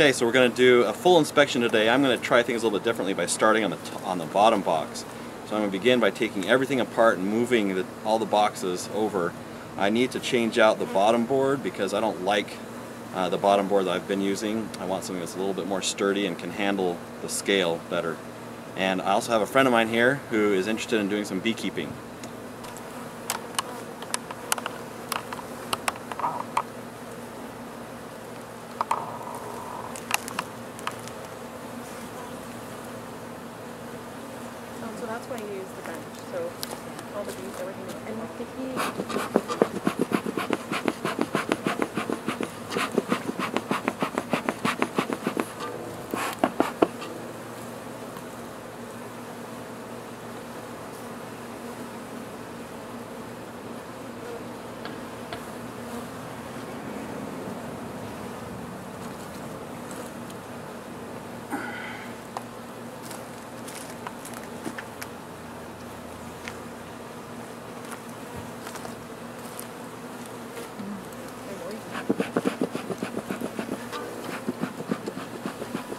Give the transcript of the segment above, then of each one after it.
Okay, so we're going to do a full inspection today. I'm going to try things a little bit differently by starting on the bottom box. So I'm going to begin by taking everything apart and moving all the boxes over. I need to change out the bottom board because I don't like the bottom board that I've been using. I want something that's a little bit more sturdy and can handle the scale better. And I also have a friend of mine here who is interested in doing some beekeeping. So that's why you use the bench. So all the bees, everything, and with the heat.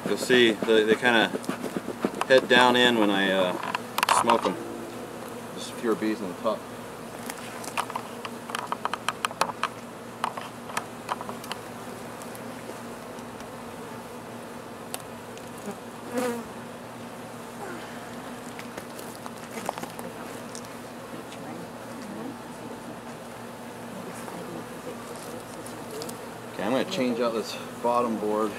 You'll see they kind of head down in when I smoke them. Just fewer bees on the top. Okay, I'm going to change out this bottom board.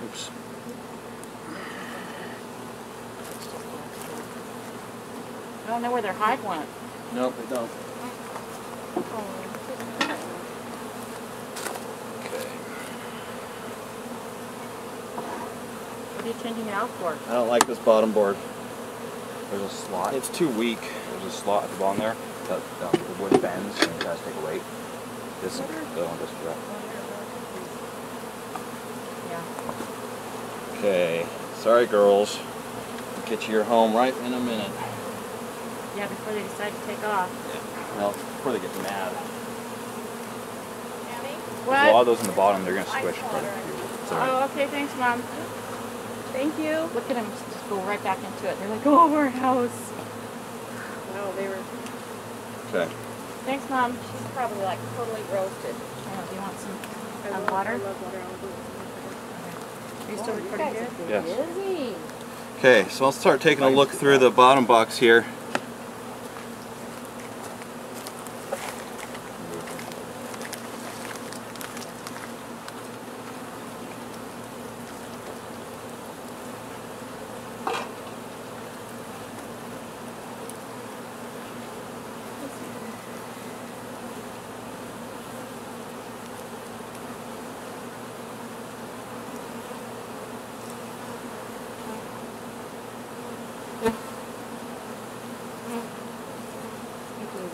Oops. I don't know where their hive went. Nope, they don't. Okay. What are you changing it out for? I don't like this bottom board. There's a slot. It's too weak. There's a slot at the bottom there that the wood bends and you guys take a weight. This one goes for that. Yeah. Okay. Sorry, girls. I'll get you home right in a minute. Yeah, before they decide to take off. Yeah. Well, before they get mad. What? There's a lot of those in the bottom. They're gonna squish quite a few. Sorry. Oh, okay. Thanks, Mom. Thank you. Look at them just go right back into it. They're like, oh, our house. No, they were. Okay. Thanks, Mom. She's probably like totally roasted. Do you want some I water? love water. I'll do it. Are you still recording good? Yes. Busy. Okay, so I'll start taking a look through the bottom box here.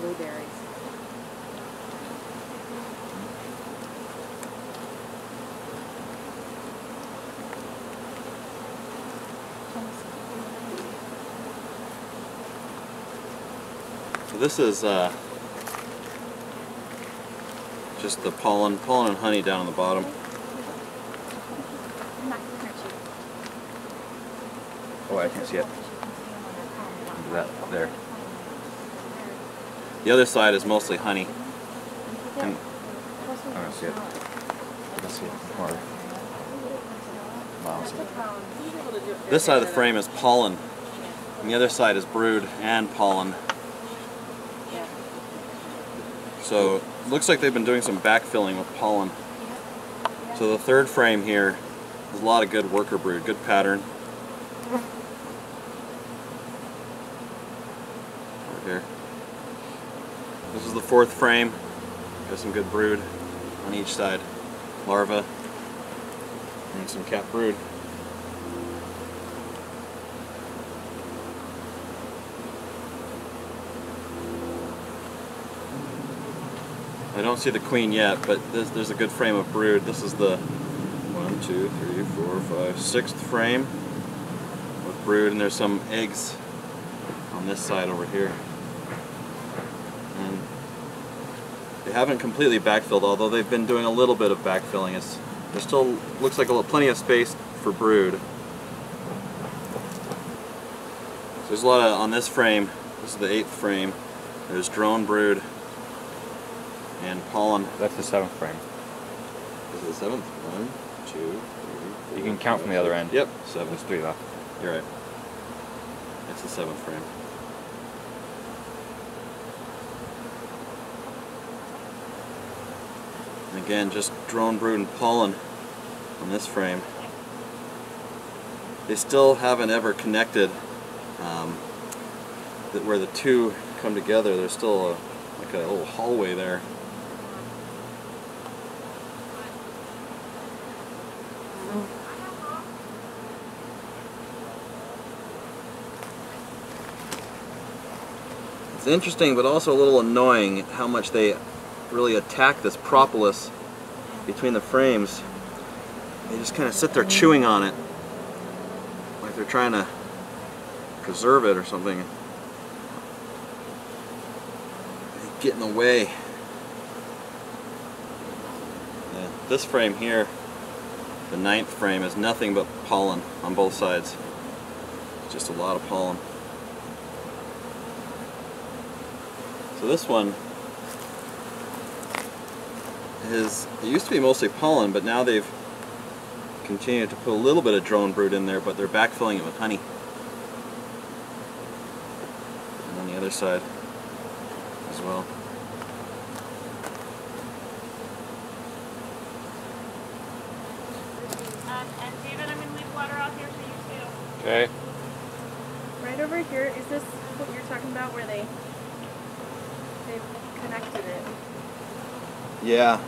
Blueberries. So this is just the pollen and honey down on the bottom. Oh, I can't see it. That there. The other side is mostly honey. And I don't see it. I can see it more. Miles. this side of the frame is pollen, and the other side is brood and pollen. So it looks like they've been doing some backfilling with pollen. So the third frame here is a lot of good worker brood, good pattern. Over here. This is the fourth frame. Got some good brood on each side. Larva and some cap brood. I don't see the queen yet, but there's a good frame of brood. This is the 1, 2, 3, 4, 5, sixth frame with brood, and there's some eggs on this side over here. And they haven't completely backfilled, although they've been doing a little bit of backfilling. There still looks like plenty of space for brood. So there's a lot of, on this frame, this is the 8th frame, there's drone brood and pollen. That's the 7th frame. Is it the 7th? 1, 2, 3, 4. You can count from the other end. Yep, 7. There's 3 left. You're right. It's the 7th frame. And again, just drone brood and pollen on this frame. They still haven't ever connected where the two come together. There's still like a little hallway there. It's interesting, but also a little annoying how much they really attack this propolis between the frames. They just kind of sit there chewing on it, like they're trying to preserve it or something. They get in the way. Yeah, this frame here, the 9th frame, is nothing but pollen on both sides. Just a lot of pollen. So this one it used to be mostly pollen, but now they've continued to put a little bit of drone brood in there, but they're backfilling it with honey. And on the other side as well. And David, I'm going to leave water out here for you too. Okay. Right over here, is this what you're talking about where they've connected it? Yeah.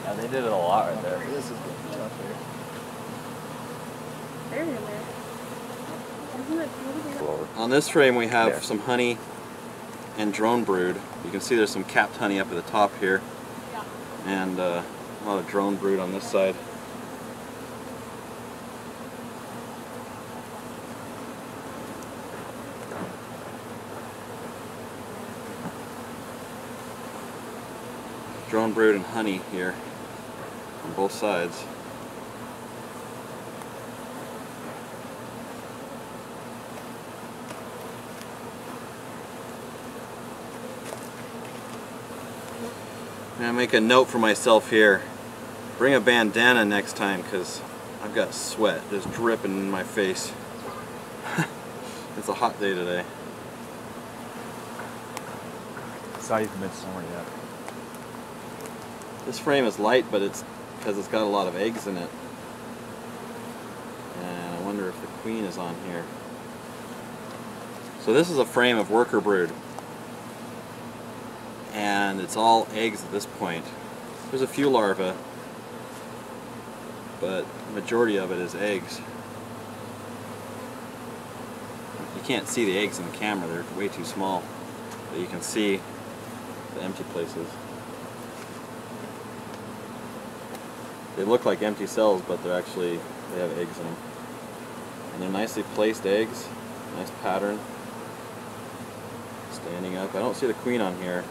Yeah, they did it a lot right there. This is getting tough here. They're in there. Isn't it beautiful? On this frame we have There. some honey and drone brood. You can see there's some capped honey up at the top here. Yeah. And a lot of drone brood on this side. Drone brood and honey here on both sides. I'm gonna make a note for myself here. Bring a bandana next time because I've got sweat just dripping in my face. It's a hot day today. It's not even midsummer yet. This frame is light, but it's because it's got a lot of eggs in it. And I wonder if the queen is on here. So this is a frame of worker brood. And it's all eggs at this point. There's a few larvae, but the majority of it is eggs. You can't see the eggs in the camera, they're way too small. But you can see the empty places. They look like empty cells, but they have eggs in them. And they're nicely placed eggs, nice pattern. Standing up. I don't see the queen on here.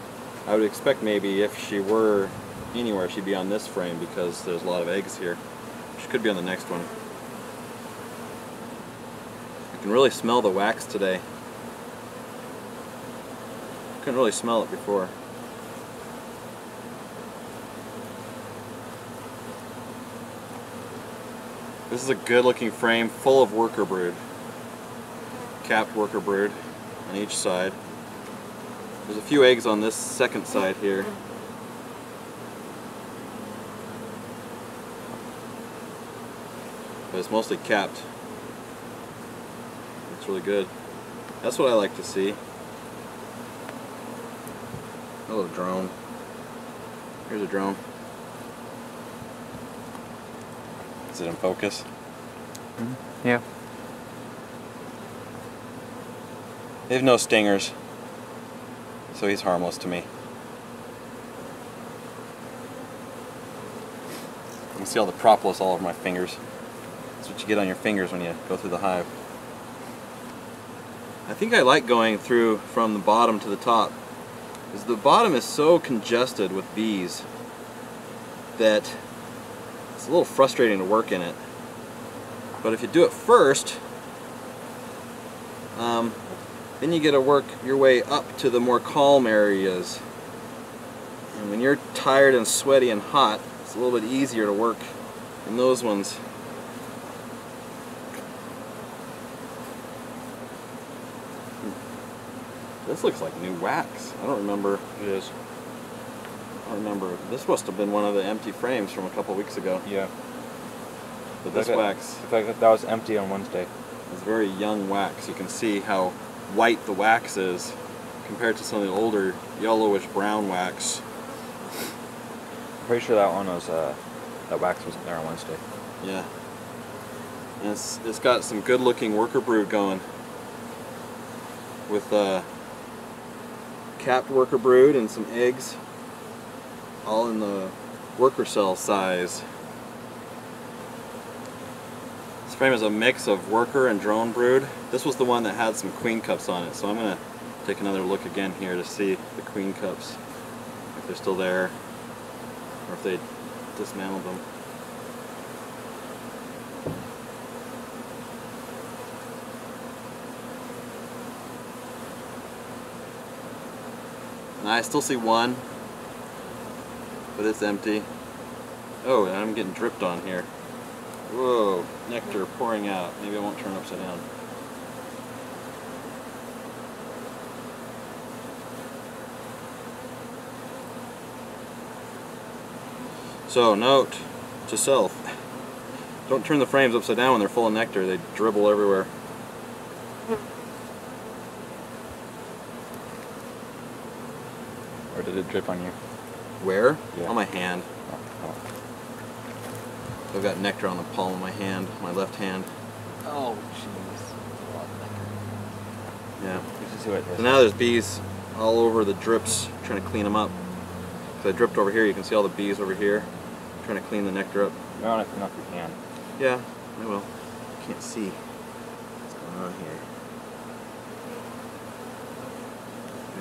I would expect maybe if she were anywhere, she'd be on this frame because there's a lot of eggs here. She could be on the next one. I can really smell the wax today. Couldn't really smell it before. This is a good looking frame full of worker brood. Capped worker brood on each side. There's a few eggs on this second side here. But it's mostly capped. It's really good. That's what I like to see. Hello, drone. Here's a drone. Is it in focus? Mm-hmm. Yeah. They have no stingers, so he's harmless to me. can see all the propolis all over my fingers. That's what you get on your fingers when you go through the hive. I think I like going through from the bottom to the top, because the bottom is so congested with bees that it's a little frustrating to work in it. But if you do it first, then you get to work your way up to the more calm areas. And when you're tired and sweaty and hot, it's a little bit easier to work in those ones. This looks like new wax. I don't remember. It is. I don't remember. This must have been one of the empty frames from a couple weeks ago. Yeah. But this wax I thought that was empty on Wednesday. is very young wax. You can see how white the wax is compared to some of the older yellowish brown wax. I'm pretty sure that one was that wax wasn't there on Wednesday. Yeah. And it's got some good looking worker brood going. With capped worker brood and some eggs, all in the worker cell size. This frame is a mix of worker and drone brood. This was the one that had some queen cups on it, so I'm going to take another look again here to see the queen cups, if they're still there, or if they dismantled them. And I still see one, but it's empty. Oh, and I'm getting dripped on here. Whoa, nectar pouring out. Maybe I won't turn upside down. So, note to self. Don't turn the frames upside down when they're full of nectar. They dribble everywhere. Or did it drip on you? Where? Yeah. On my hand. Oh. I've got nectar on the palm of my hand, my left hand. Oh, jeez. A lot of nectar. Yeah. You can see what it is. So now there's bees all over the drips, trying to clean them up. So I dripped over here, you can see all the bees over here, trying to clean the nectar up. You're on it enough you can. Yeah, I will. Can't see what's going on here.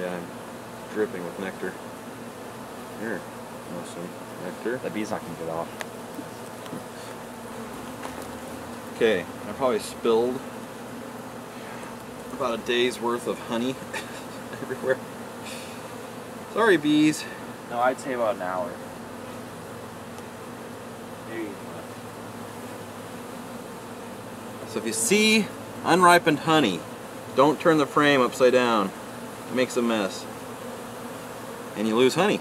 Yeah, I'm dripping with nectar. Here, awesome nectar. The bee's not going to get off. Okay, I probably spilled about a day's worth of honey everywhere. Sorry, bees. No, I'd say about an hour. Maybe. So if you see unripened honey, don't turn the frame upside down. It makes a mess. And you lose honey.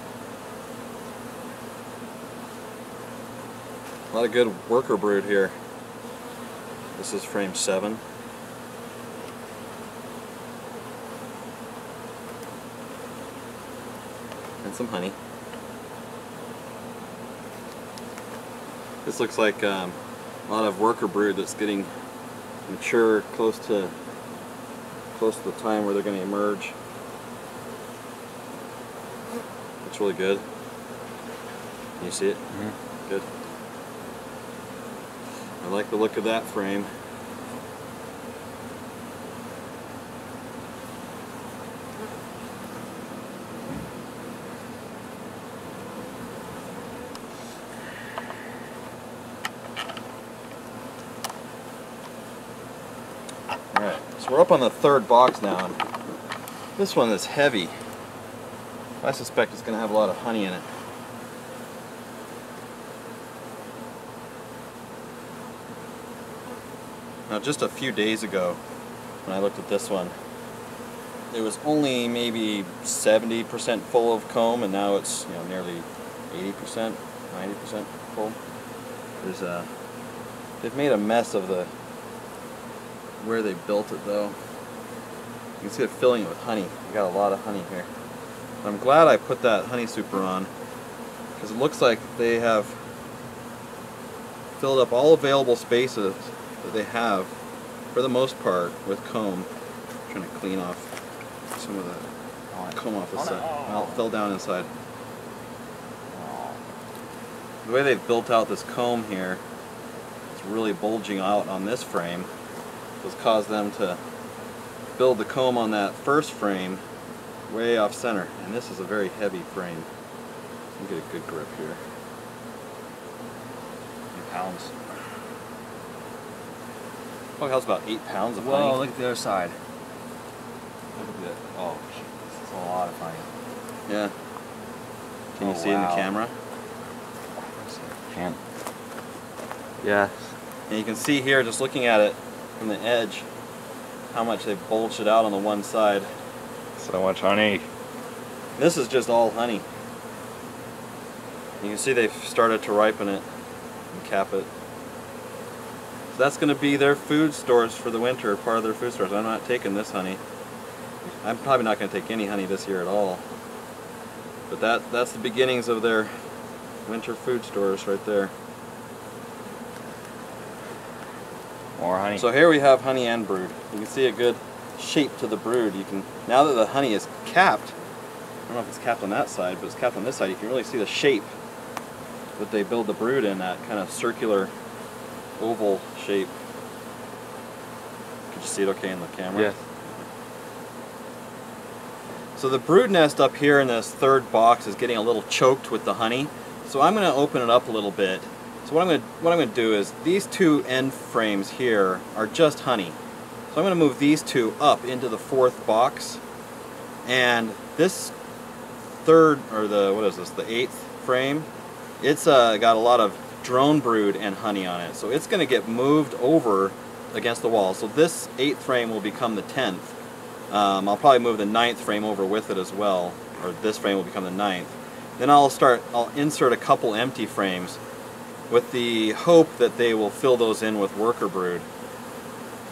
A lot of good worker brood here. This is frame 7. And some honey. This looks like a lot of worker brood that's getting mature close to the time where they're going to emerge. It's really good. Can you see it? Mm-hmm. Good. I like the look of that frame. Alright, so we're up on the 3rd box now, and this one is heavy. I suspect it's going to have a lot of honey in it. Now, just a few days ago, when I looked at this one, it was only maybe 70% full of comb, and now it's nearly 80%, 90% full. They've made a mess of where they built it, though. You can see it filling it with honey. You got a lot of honey here. I'm glad I put that honey super on, because it looks like they have filled up all available spaces that they have, for the most part, with comb. I'm trying to clean off some of the comb off the side. Well, it fell down inside. the way they've built out this comb here, it's really bulging out on this frame. It's caused them to build the comb on that first frame way off center. And this is a very heavy frame. Let me get a good grip here. 8 pounds. Oh, that was about 8 pounds of honey. Whoa, look at the other side. Look at that. Oh, this is a lot of honey. Yeah. Can you see it in the camera? Can't. Yeah. And you can see here, just looking at it from the edge, how much they've bulged it out on the one side. So much honey. This is just all honey. You can see they've started to ripen it and cap it. So that's going to be their food stores for the winter, part of their food stores. I'm not taking this honey. I'm probably not going to take any honey this year at all. But that's the beginnings of their winter food stores right there. More honey. So here we have honey and brood. You can see a good shape to the brood. You can, now that the honey is capped, I don't know if it's capped on that side, but it's capped on this side, you can really see the shape that they build the brood in, that kind of circular oval shape. Could you see it okay in the camera? Yes. So the brood nest up here in this third box is getting a little choked with the honey. So I'm going to open it up a little bit. So what I'm going to do is, these two end frames here are just honey. So I'm going to move these two up into the fourth box. And this third, or the eighth frame, it's got a lot of drone brood and honey on it. So it's going to get moved over against the wall. So this 8th frame will become the 10th. I'll probably move the 9th frame over with it as well, or this frame will become the 9th. Then I'll insert a couple empty frames with the hope that they will fill those in with worker brood.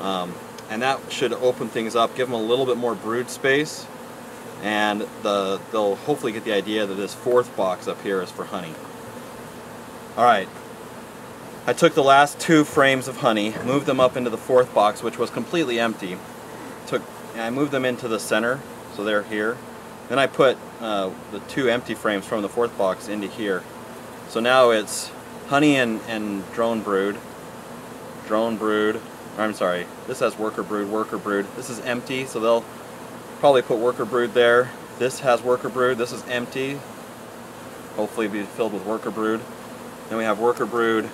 And that should open things up, give them a little bit more brood space, and they'll hopefully get the idea that this fourth box up here is for honey. Alright, I took the last 2 frames of honey, moved them up into the fourth box, which was completely empty. And I moved them into the center, so they're here. Then I put the 2 empty frames from the fourth box into here. So now it's honey and drone brood. I'm sorry, this has worker brood. This is empty, so they'll probably put worker brood there. This has worker brood, this is empty. Hopefully be filled with worker brood. Then we have worker brood,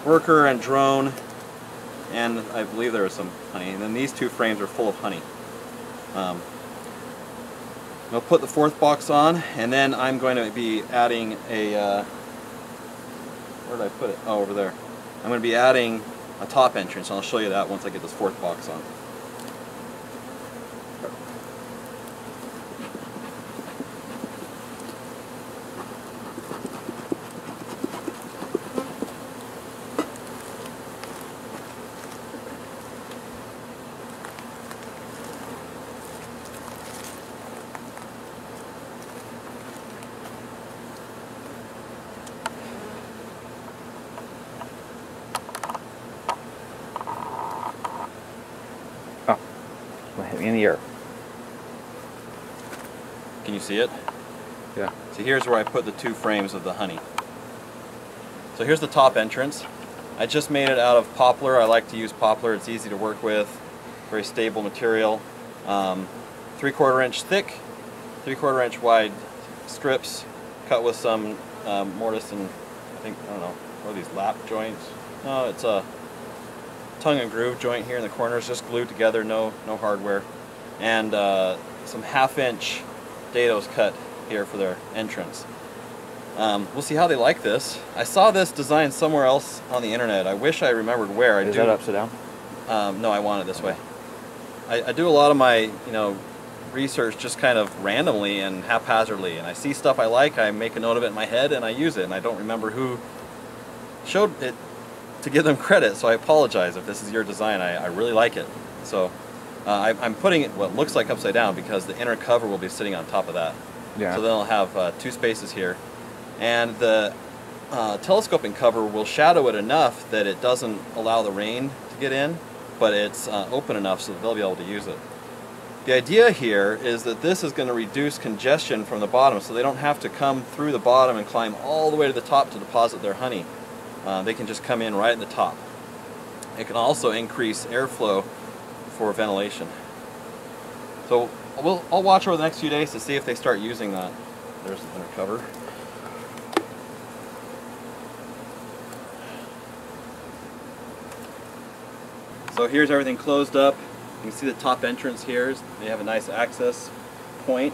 worker and drone, and I believe there is some honey. And then these 2 frames are full of honey. I'll put the fourth box on, and then I'm going to be adding a, where did I put it? Oh, over there. I'm going to be adding a top entrance, and I'll show you that once I get this fourth box on. Hit me in the ear. Can you see it? Yeah. So here's where I put the 2 frames of the honey. So here's the top entrance. I just made it out of poplar. I like to use poplar. It's easy to work with. Very stable material. 3/4 inch thick, 3/4 inch wide strips, cut with some mortise and I don't know, what are these, lap joints? No, it's a tongue and groove joint here in the corners, just glued together, no hardware. And some 1/2 inch dados cut here for their entrance. We'll see how they like this. I saw this design somewhere else on the internet. I wish I remembered where. Is that upside down? No, I want it this way. I do a lot of my research just kind of randomly and haphazardly, and I see stuff I like, I make a note of it in my head and I use it, and I don't remember who showed it to give them credit, so I apologize if this is your design. I really like it. So I'm putting it what looks like upside down because the inner cover will be sitting on top of that. Yeah. So then I'll have 2 spaces here. And the telescoping cover will shadow it enough that it doesn't allow the rain to get in, but it's open enough so that they'll be able to use it. The idea here is that this is going to reduce congestion from the bottom, so they don't have to come through the bottom and climb all the way to the top to deposit their honey. They can just come in right at the top. It can also increase airflow for ventilation. So I'll watch over the next few days to see if they start using that. There's their cover. So here's everything closed up. You can see the top entrance here. They have a nice access point.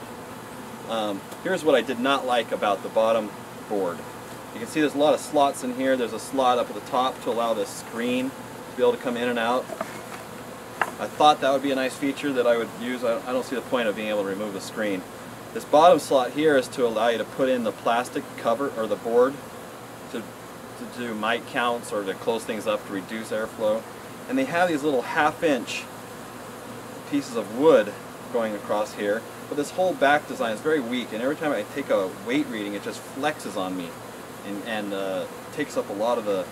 Here's what I did not like about the bottom board. You can see there's a lot of slots in here. There's a slot up at the top to allow this screen to be able to come in and out. I thought that would be a nice feature that I would use. I don't see the point of being able to remove the screen. This bottom slot here is to allow you to put in the plastic cover or the board to do mite counts or to close things up to reduce airflow. And they have these little 1/2-inch pieces of wood going across here, but this whole back design is very weak, and every time I take a weight reading it just flexes on me and takes up a lot of the,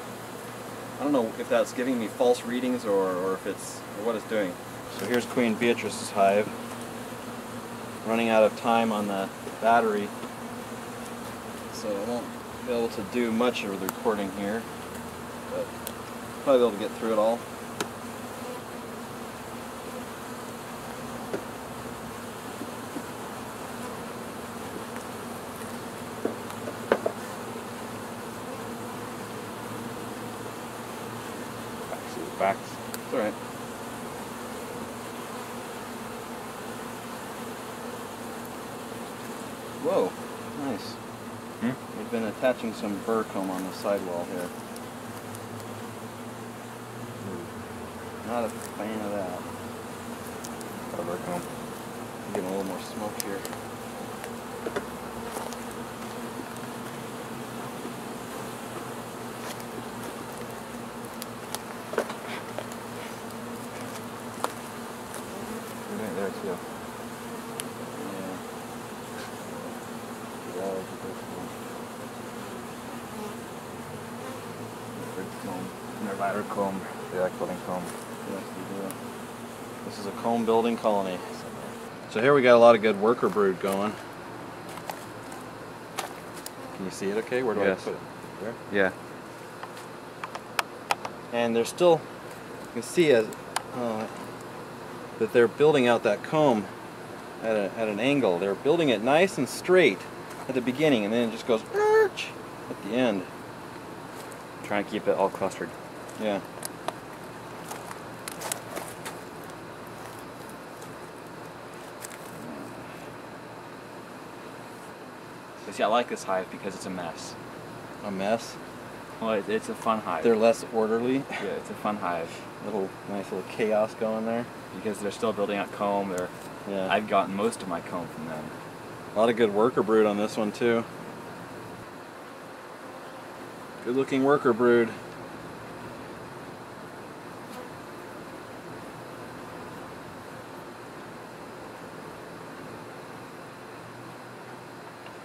I don't know if that's giving me false readings or if it's or what it's doing. So here's Queen Beatrice's hive, running out of time on the battery, so I won't be able to do much of the recording here, but probably be able to get through it all. Backs. It's alright. Whoa, nice. We've been attaching some burr comb on the sidewall here. Not a fan of that. Burr comb. Getting a little more smoke here. Right there too. Yeah. Their comb. They like building comb. Yes, we do. This is a comb building colony. So here we got a lot of good worker brood going. Can you see it okay? Where do I put it? There? Yeah. And they're still, you can see that they're building out that comb at an angle. They're building it nice and straight at the beginning, and then it just goes at the end. Trying to keep it all clustered. Yeah. See, I like this hive because it's a mess. A mess. Well, it's a fun hive. They're less orderly. Yeah, it's a fun hive. Nice little chaos going there. Because they're still building out comb. Yeah. I've gotten most of my comb from them. A lot of good worker brood on this one too. Good looking worker brood.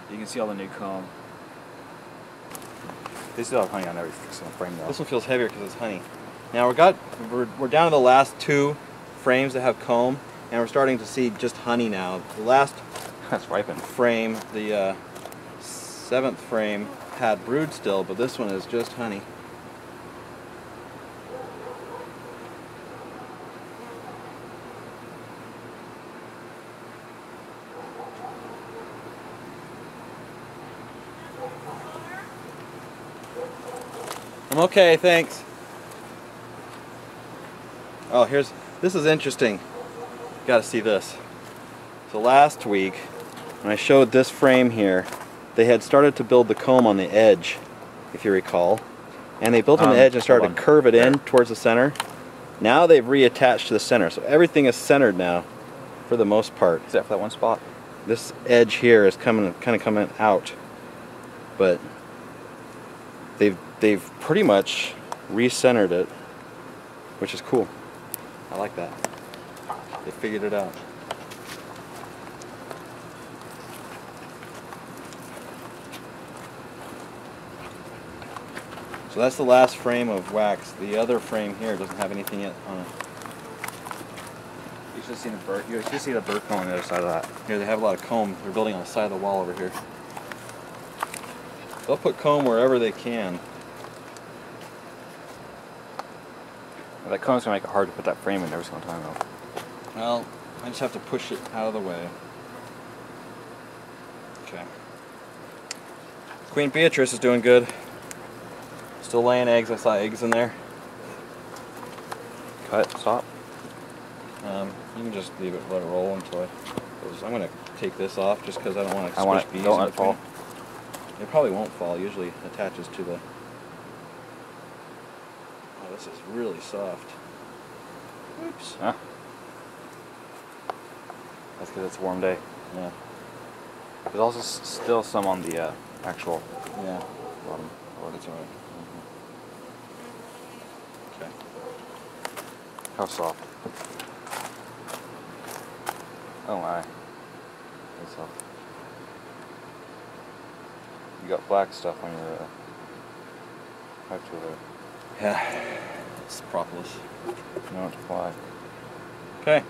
You can see all the new comb. They still have honey on every frame though. This one feels heavier because it's honey. Now we're down to the last 2 frames that have comb, and we're starting to see just honey now. The last That's ripened. frame, the 7th frame, had brood still, but this one is just honey. I'm okay, thanks. Oh, this is interesting. You gotta see this. So last week, when I showed this frame here, they had started to build the comb on the edge, if you recall. And they built on the edge and started to curve it in towards the center. Now they've reattached to the center, so everything is centered now, for the most part. Except for that one spot. This edge here is kind of coming out, but they've pretty much recentered it, which is cool. I like that. They figured it out. So that's the last frame of wax. The other frame here doesn't have anything yet on it. should see the bird. You should see the bird comb on the other side of that. Here they have a lot of comb. They're building on the side of the wall over here. They'll put comb wherever they can. That comb's gonna make it hard to put that frame in every single time though. Well, I just have to push it out of the way. Okay. Queen Beatrice is doing good. Still laying eggs. I saw eggs in there. Cut, stop. You can just leave it, let it roll until I'm going to take this off just because I don't want to want squish it, bees. don't let it fall. It probably won't fall. Usually it attaches to the... Oh, this is really soft. Oops. Huh? That's because it's a warm day. Yeah. There's also still some on the actual Yeah. bottom. Oh, that's all right. Okay. How soft? Oh my. That's soft. You got black stuff on your hive tool there. Yeah. It's propolis. No, it's fly. Okay.